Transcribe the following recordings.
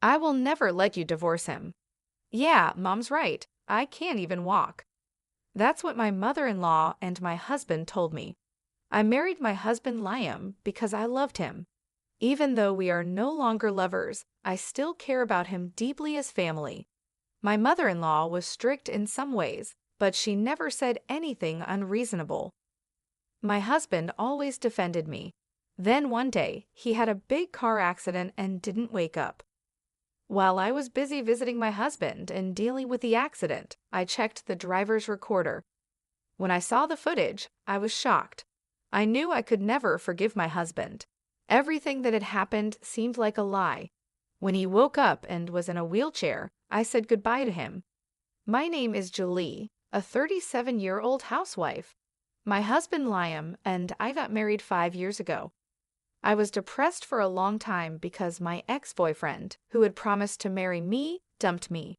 I will never let you divorce him. Yeah, Mom's right. I can't even walk. That's what my mother-in-law and my husband told me. I married my husband Liam because I loved him. Even though we are no longer lovers, I still care about him deeply as family. My mother-in-law was strict in some ways, but she never said anything unreasonable. My husband always defended me. Then one day, he had a big car accident and didn't wake up. While I was busy visiting my husband and dealing with the accident, I checked the driver's recorder. When I saw the footage, I was shocked. I knew I could never forgive my husband. Everything that had happened seemed like a lie. When he woke up and was in a wheelchair, I said goodbye to him. My name is Julie, a 37-year-old housewife. My husband Liam and I got married 5 years ago. I was depressed for a long time because my ex-boyfriend, who had promised to marry me, dumped me.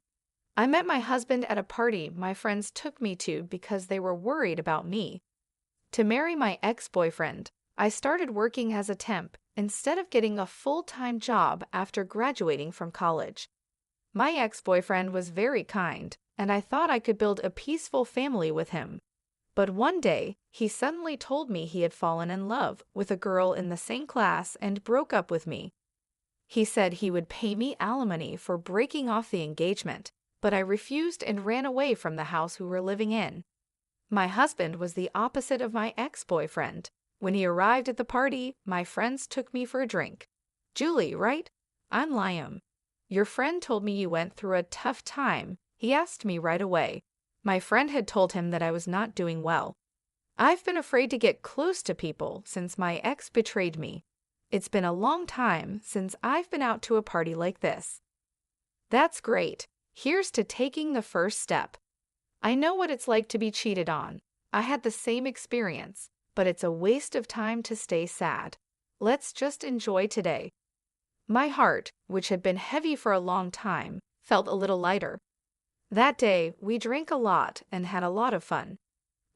I met my husband at a party my friends took me to because they were worried about me. To marry my ex-boyfriend, I started working as a temp instead of getting a full-time job after graduating from college. My ex-boyfriend was very kind, and I thought I could build a peaceful family with him. But one day, he suddenly told me he had fallen in love with a girl in the same class and broke up with me. He said he would pay me alimony for breaking off the engagement, but I refused and ran away from the house we were living in. My husband was the opposite of my ex-boyfriend. When he arrived at the party, my friends took me for a drink. Julie, right? I'm Liam. Your friend told me you went through a tough time. He asked me right away. My friend had told him that I was not doing well. I've been afraid to get close to people since my ex betrayed me. It's been a long time since I've been out to a party like this. That's great. Here's to taking the first step. I know what it's like to be cheated on. I had the same experience, but it's a waste of time to stay sad. Let's just enjoy today. My heart, which had been heavy for a long time, felt a little lighter. That day, we drank a lot and had a lot of fun.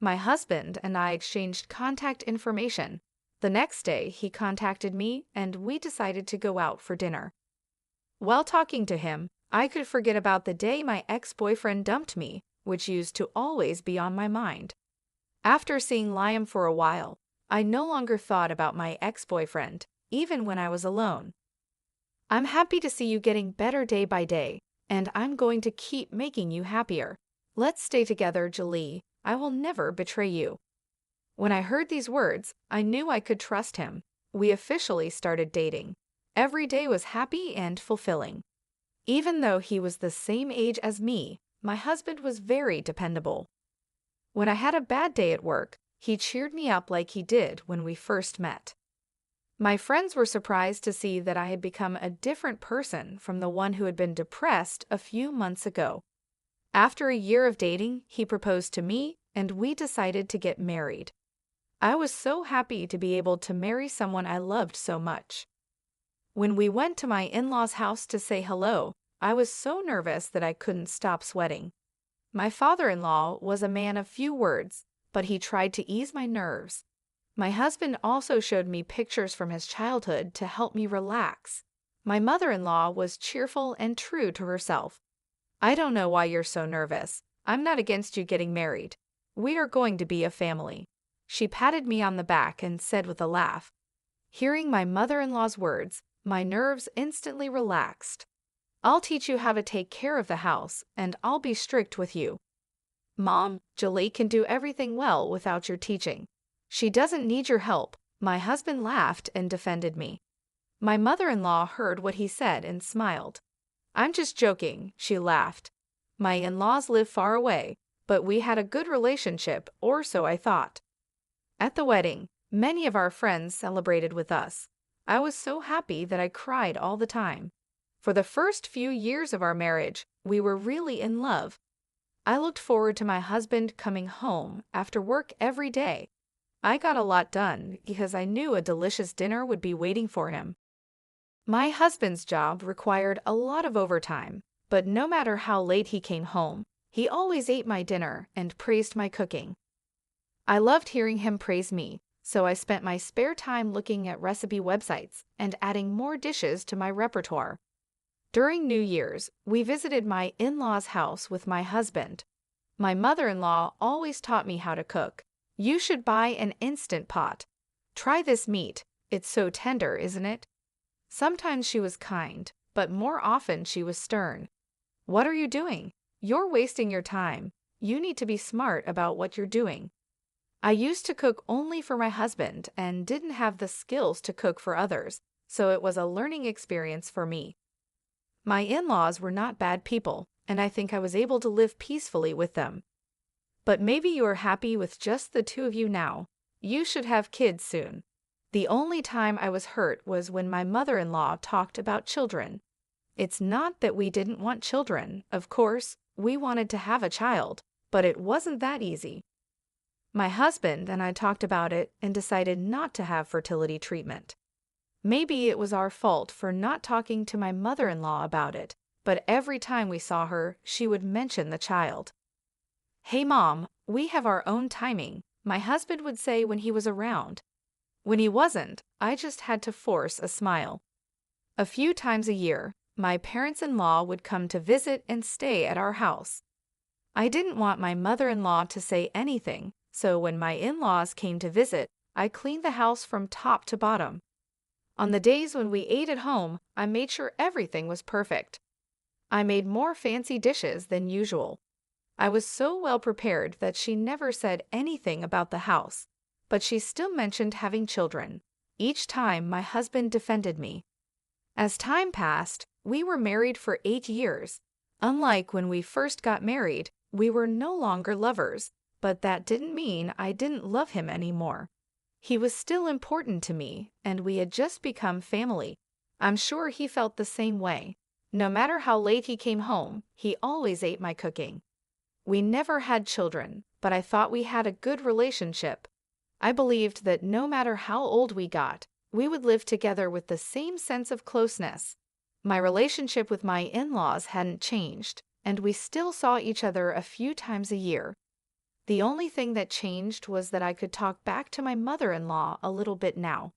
My husband and I exchanged contact information. The next day, he contacted me and we decided to go out for dinner. While talking to him, I could forget about the day my ex-boyfriend dumped me, which used to always be on my mind. After seeing Liam for a while, I no longer thought about my ex-boyfriend, even when I was alone. I'm happy to see you getting better day by day, and I'm going to keep making you happier. Let's stay together, Julie. I will never betray you. When I heard these words, I knew I could trust him. We officially started dating. Every day was happy and fulfilling. Even though he was the same age as me, my husband was very dependable. When I had a bad day at work, he cheered me up like he did when we first met. My friends were surprised to see that I had become a different person from the one who had been depressed a few months ago. After a year of dating, he proposed to me, and we decided to get married. I was so happy to be able to marry someone I loved so much. When we went to my in-laws' house to say hello, I was so nervous that I couldn't stop sweating. My father-in-law was a man of few words, but he tried to ease my nerves. My husband also showed me pictures from his childhood to help me relax. My mother-in-law was cheerful and true to herself. I don't know why you're so nervous. I'm not against you getting married. We are going to be a family. She patted me on the back and said with a laugh. Hearing my mother-in-law's words, my nerves instantly relaxed. I'll teach you how to take care of the house, and I'll be strict with you. Mom, Julie can do everything well without your teaching. She doesn't need your help. My husband laughed and defended me. My mother-in-law heard what he said and smiled. I'm just joking, she laughed. My in-laws live far away, but we had a good relationship, or so I thought. At the wedding, many of our friends celebrated with us. I was so happy that I cried all the time. For the first few years of our marriage, we were really in love. I looked forward to my husband coming home after work every day. I got a lot done because I knew a delicious dinner would be waiting for him. My husband's job required a lot of overtime, but no matter how late he came home, he always ate my dinner and praised my cooking. I loved hearing him praise me, so I spent my spare time looking at recipe websites and adding more dishes to my repertoire. During New Year's, we visited my in-laws' house with my husband. My mother-in-law always taught me how to cook. You should buy an instant pot. Try this meat. It's so tender, isn't it? Sometimes she was kind, but more often she was stern. What are you doing? You're wasting your time. You need to be smart about what you're doing. I used to cook only for my husband and didn't have the skills to cook for others, so it was a learning experience for me. My in-laws were not bad people, and I think I was able to live peacefully with them. But maybe you are happy with just the two of you now. You should have kids soon. The only time I was hurt was when my mother-in-law talked about children. It's not that we didn't want children. Of course, we wanted to have a child, but it wasn't that easy. My husband and I talked about it and decided not to have fertility treatment. Maybe it was our fault for not talking to my mother-in-law about it, but every time we saw her, she would mention the child. "Hey Mom, we have our own timing," my husband would say when he was around. When he wasn't, I just had to force a smile. A few times a year, my parents-in-law would come to visit and stay at our house. I didn't want my mother-in-law to say anything, so when my in-laws came to visit, I cleaned the house from top to bottom. On the days when we ate at home, I made sure everything was perfect. I made more fancy dishes than usual. I was so well prepared that she never said anything about the house, but she still mentioned having children. Each time my husband defended me. As time passed, we were married for 8 years. Unlike when we first got married, we were no longer lovers, but that didn't mean I didn't love him anymore. He was still important to me, and we had just become family. I'm sure he felt the same way. No matter how late he came home, he always ate my cooking. We never had children, but I thought we had a good relationship. I believed that no matter how old we got, we would live together with the same sense of closeness. My relationship with my in-laws hadn't changed, and we still saw each other a few times a year. The only thing that changed was that I could talk back to my mother-in-law a little bit now.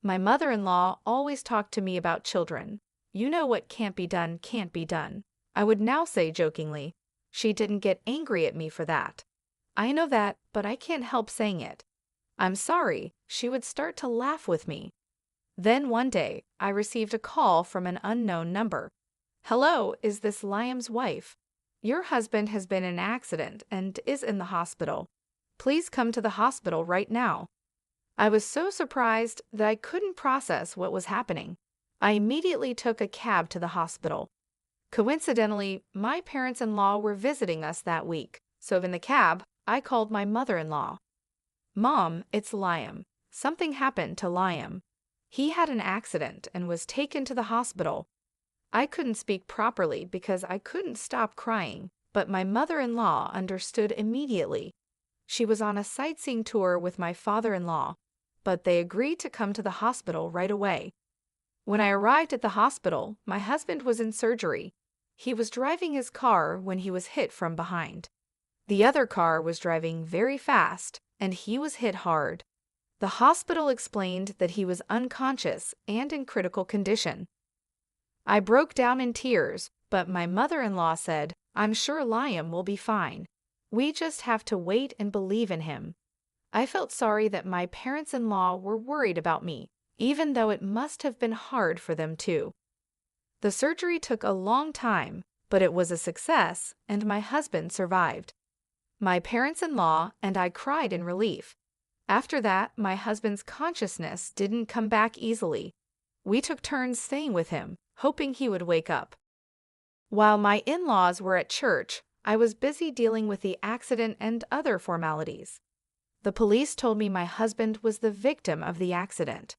My mother-in-law always talked to me about children. You know what can't be done can't be done, I would now say jokingly. She didn't get angry at me for that. I know that, but I can't help saying it. I'm sorry, she would start to laugh with me. Then one day, I received a call from an unknown number. "Hello, is this Liam's wife? Your husband has been in an accident and is in the hospital. Please come to the hospital right now." I was so surprised that I couldn't process what was happening. I immediately took a cab to the hospital. Coincidentally, my parents-in-law were visiting us that week, so in the cab, I called my mother-in-law. "Mom, it's Liam. Something happened to Liam. He had an accident and was taken to the hospital." I couldn't speak properly because I couldn't stop crying, but my mother-in-law understood immediately. She was on a sightseeing tour with my father-in-law, but they agreed to come to the hospital right away. When I arrived at the hospital, my husband was in surgery. He was driving his car when he was hit from behind. The other car was driving very fast, and he was hit hard. The hospital explained that he was unconscious and in critical condition. I broke down in tears, but my mother-in-law said, "I'm sure Liam will be fine. We just have to wait and believe in him." I felt sorry that my parents-in-law were worried about me, even though it must have been hard for them too. The surgery took a long time, but it was a success, and my husband survived. My parents-in-law and I cried in relief. After that, my husband's consciousness didn't come back easily. We took turns staying with him, hoping he would wake up. While my in-laws were at church, I was busy dealing with the accident and other formalities. The police told me my husband was the victim of the accident.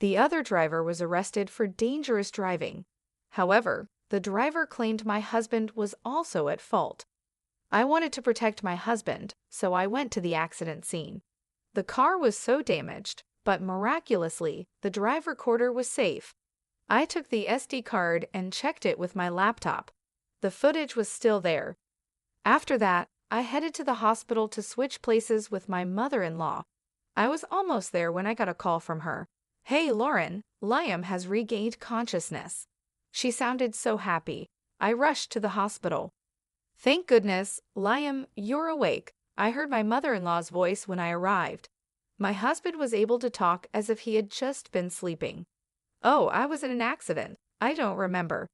The other driver was arrested for dangerous driving. However, the driver claimed my husband was also at fault. I wanted to protect my husband, so I went to the accident scene. The car was so damaged, but miraculously, the drive recorder was safe. I took the SD card and checked it with my laptop. The footage was still there. After that, I headed to the hospital to switch places with my mother-in-law. I was almost there when I got a call from her. "Hey, Lauren, Liam has regained consciousness." She sounded so happy. I rushed to the hospital. Thank goodness, Liam, you're awake. I heard my mother-in-law's voice when I arrived. My husband was able to talk as if he had just been sleeping. Oh, I was in an accident. I don't remember.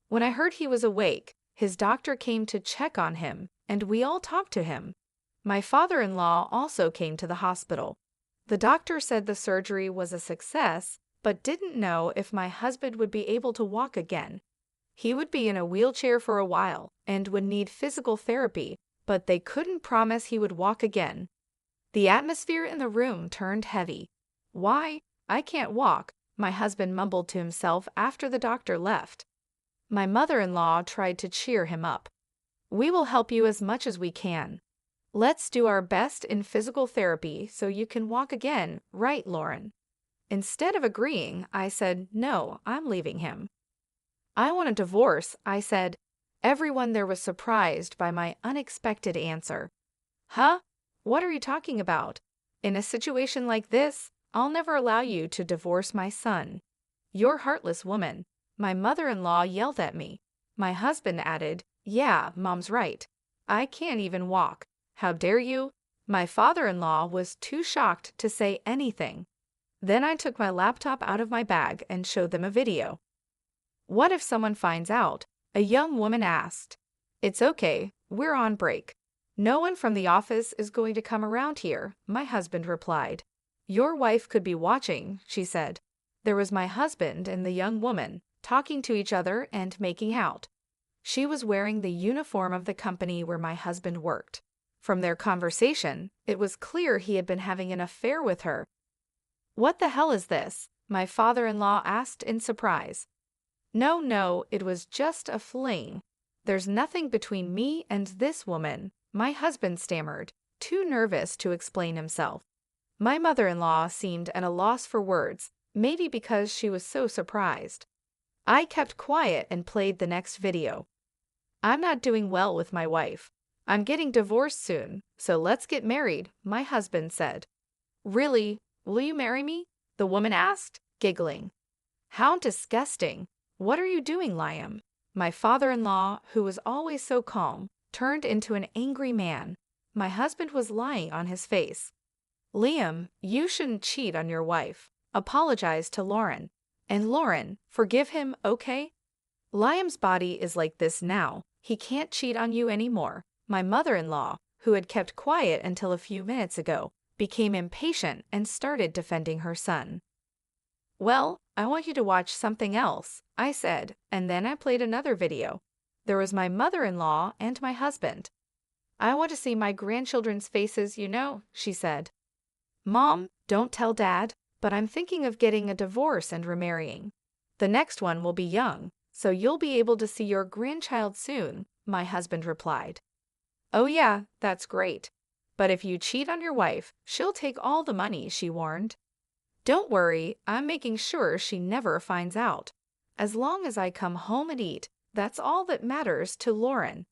When I heard he was awake, his doctor came to check on him, and we all talked to him. My father-in-law also came to the hospital. The doctor said the surgery was a success, but didn't know if my husband would be able to walk again. He would be in a wheelchair for a while and would need physical therapy, but they couldn't promise he would walk again. The atmosphere in the room turned heavy. Why? I can't walk, my husband mumbled to himself after the doctor left. My mother-in-law tried to cheer him up. We will help you as much as we can. Let's do our best in physical therapy so you can walk again, right, Lauren? Instead of agreeing, I said, no, I'm leaving him. I want a divorce, I said. Everyone there was surprised by my unexpected answer. Huh? What are you talking about? In a situation like this, I'll never allow you to divorce my son. You're a heartless woman. My mother-in-law yelled at me. My husband added, yeah, Mom's right. I can't even walk. How dare you? My father-in-law was too shocked to say anything. Then I took my laptop out of my bag and showed them a video. What if someone finds out? A young woman asked. It's okay, we're on break. No one from the office is going to come around here, my husband replied. Your wife could be watching, she said. There was my husband and the young woman, talking to each other and making out. She was wearing the uniform of the company where my husband worked. From their conversation, it was clear he had been having an affair with her. What the hell is this? My father-in-law asked in surprise. No, it was just a fling. There's nothing between me and this woman, my husband stammered, too nervous to explain himself. My mother-in-law seemed at a loss for words, maybe because she was so surprised. I kept quiet and played the next video. I'm not doing well with my wife. I'm getting divorced soon, so let's get married, my husband said. Really? Will you marry me? The woman asked, giggling. How disgusting. What are you doing, Liam? My father-in-law, who was always so calm, turned into an angry man. My husband was lying on his face. Liam, you shouldn't cheat on your wife. Apologize to Lauren. And Lauren, forgive him, okay? Liam's body is like this now. He can't cheat on you anymore. My mother-in-law, who had kept quiet until a few minutes ago, became impatient and started defending her son. Well, I want you to watch something else, I said, and then I played another video. There was my mother-in-law and my husband. I want to see my grandchildren's faces, she said. Mom, don't tell Dad, but I'm thinking of getting a divorce and remarrying. The next one will be young, so you'll be able to see your grandchild soon, my husband replied. Oh yeah, that's great. But if you cheat on your wife, she'll take all the money, she warned. Don't worry, I'm making sure she never finds out. As long as I come home and eat, that's all that matters to Lauren.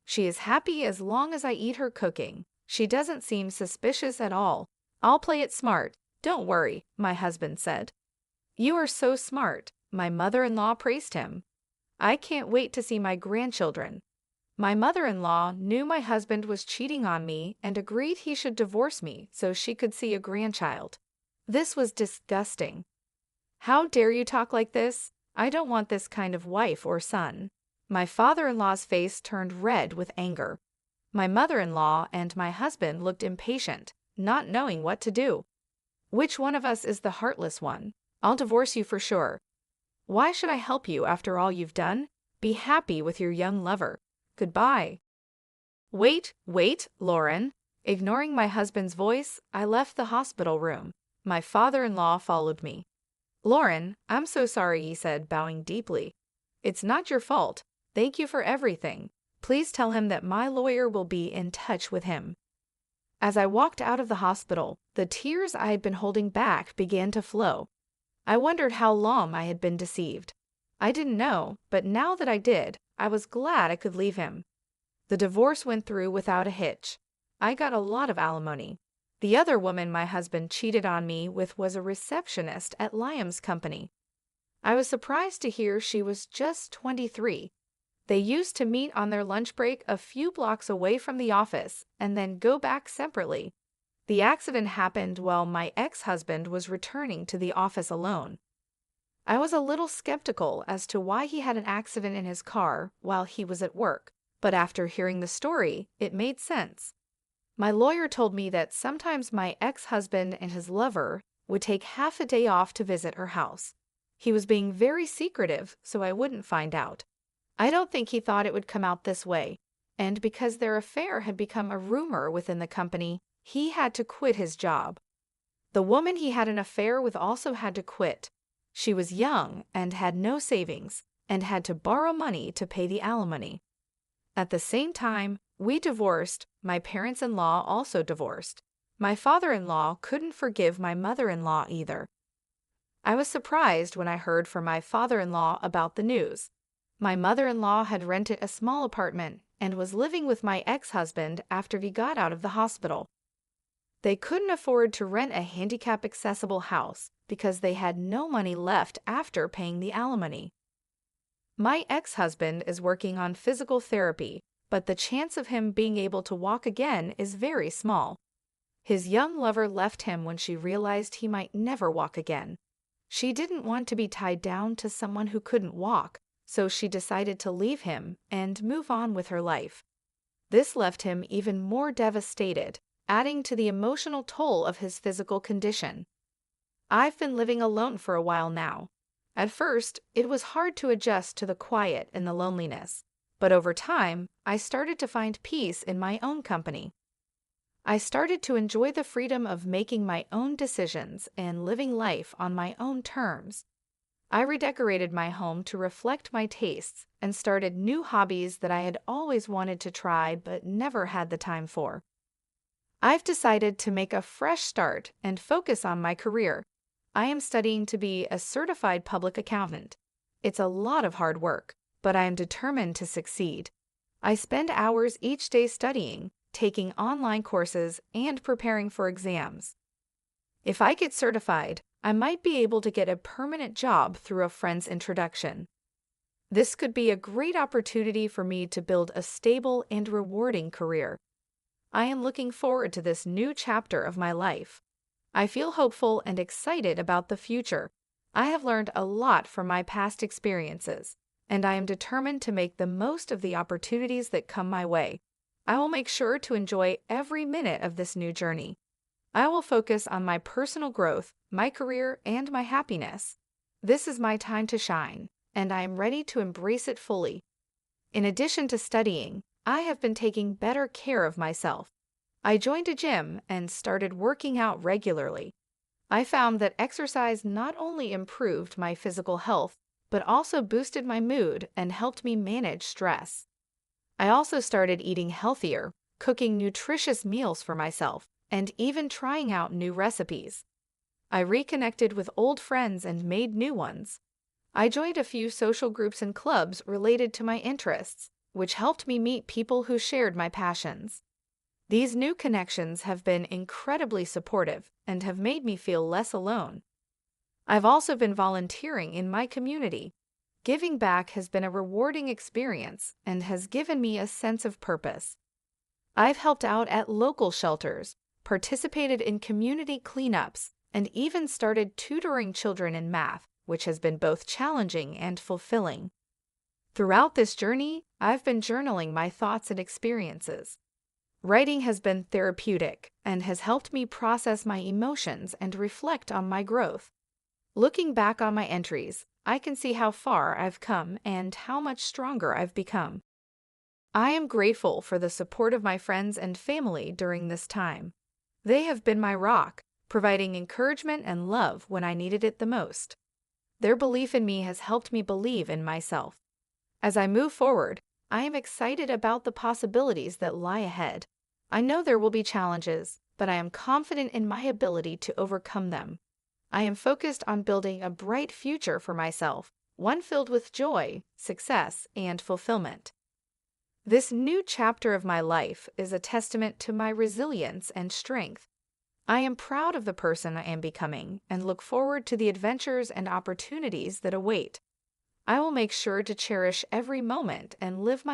She is happy as long as I eat her cooking. She doesn't seem suspicious at all. I'll play it smart. Don't worry, my husband said. You are so smart, my mother-in-law praised him. I can't wait to see my grandchildren. My mother-in-law knew my husband was cheating on me and agreed he should divorce me so she could see a grandchild. This was disgusting. How dare you talk like this? I don't want this kind of wife or son. My father-in-law's face turned red with anger. My mother-in-law and my husband looked impatient, not knowing what to do. Which one of us is the heartless one? I'll divorce you for sure. Why should I help you after all you've done? Be happy with your young lover. Goodbye. Wait, Lauren. Ignoring my husband's voice, I left the hospital room. My father-in-law followed me. Lauren, I'm so sorry, he said, bowing deeply. It's not your fault. Thank you for everything. Please tell him that my lawyer will be in touch with him. As I walked out of the hospital, the tears I had been holding back began to flow. I wondered how long I had been deceived. I didn't know, but now that I did, I was glad I could leave him. The divorce went through without a hitch. I got a lot of alimony. The other woman my husband cheated on me with was a receptionist at Liam's company. I was surprised to hear she was just 23. They used to meet on their lunch break a few blocks away from the office and then go back separately. The accident happened while my ex-husband was returning to the office alone. I was a little skeptical as to why he had an accident in his car while he was at work, but after hearing the story, it made sense. My lawyer told me that sometimes my ex-husband and his lover would take half a day off to visit her house. He was being very secretive, so I wouldn't find out. I don't think he thought it would come out this way, and because their affair had become a rumor within the company, he had to quit his job. The woman he had an affair with also had to quit. She was young and had no savings, and had to borrow money to pay the alimony. At the same time, we divorced. My parents-in-law also divorced. My father-in-law couldn't forgive my mother-in-law either. I was surprised when I heard from my father-in-law about the news. My mother-in-law had rented a small apartment and was living with my ex-husband after he got out of the hospital. They couldn't afford to rent a handicap-accessible house because they had no money left after paying the alimony. My ex-husband is working on physical therapy, but the chance of him being able to walk again is very small. His young lover left him when she realized he might never walk again. She didn't want to be tied down to someone who couldn't walk, so she decided to leave him and move on with her life. This left him even more devastated, adding to the emotional toll of his physical condition. I've been living alone for a while now. At first, it was hard to adjust to the quiet and the loneliness, but over time, I started to find peace in my own company. I started to enjoy the freedom of making my own decisions and living life on my own terms. I redecorated my home to reflect my tastes and started new hobbies that I had always wanted to try but never had the time for. I've decided to make a fresh start and focus on my career. I am studying to be a certified public accountant. It's a lot of hard work, but I am determined to succeed. I spend hours each day studying, taking online courses, and preparing for exams. If I get certified, I might be able to get a permanent job through a friend's introduction. This could be a great opportunity for me to build a stable and rewarding career. I am looking forward to this new chapter of my life. I feel hopeful and excited about the future. I have learned a lot from my past experiences, and I am determined to make the most of the opportunities that come my way. I will make sure to enjoy every minute of this new journey. I will focus on my personal growth, my career, and my happiness. This is my time to shine, and I am ready to embrace it fully. In addition to studying, I have been taking better care of myself. I joined a gym and started working out regularly. I found that exercise not only improved my physical health, but also boosted my mood and helped me manage stress. I also started eating healthier, cooking nutritious meals for myself, and even trying out new recipes. I reconnected with old friends and made new ones. I joined a few social groups and clubs related to my interests, which helped me meet people who shared my passions. These new connections have been incredibly supportive and have made me feel less alone. I've also been volunteering in my community. Giving back has been a rewarding experience and has given me a sense of purpose. I've helped out at local shelters, participated in community cleanups, and even started tutoring children in math, which has been both challenging and fulfilling. Throughout this journey, I've been journaling my thoughts and experiences. Writing has been therapeutic and has helped me process my emotions and reflect on my growth. Looking back on my entries, I can see how far I've come and how much stronger I've become. I am grateful for the support of my friends and family during this time. They have been my rock, providing encouragement and love when I needed it the most. Their belief in me has helped me believe in myself. As I move forward, I am excited about the possibilities that lie ahead. I know there will be challenges, but I am confident in my ability to overcome them. I am focused on building a bright future for myself, one filled with joy, success, and fulfillment. This new chapter of my life is a testament to my resilience and strength. I am proud of the person I am becoming and look forward to the adventures and opportunities that await. I will make sure to cherish every moment and live my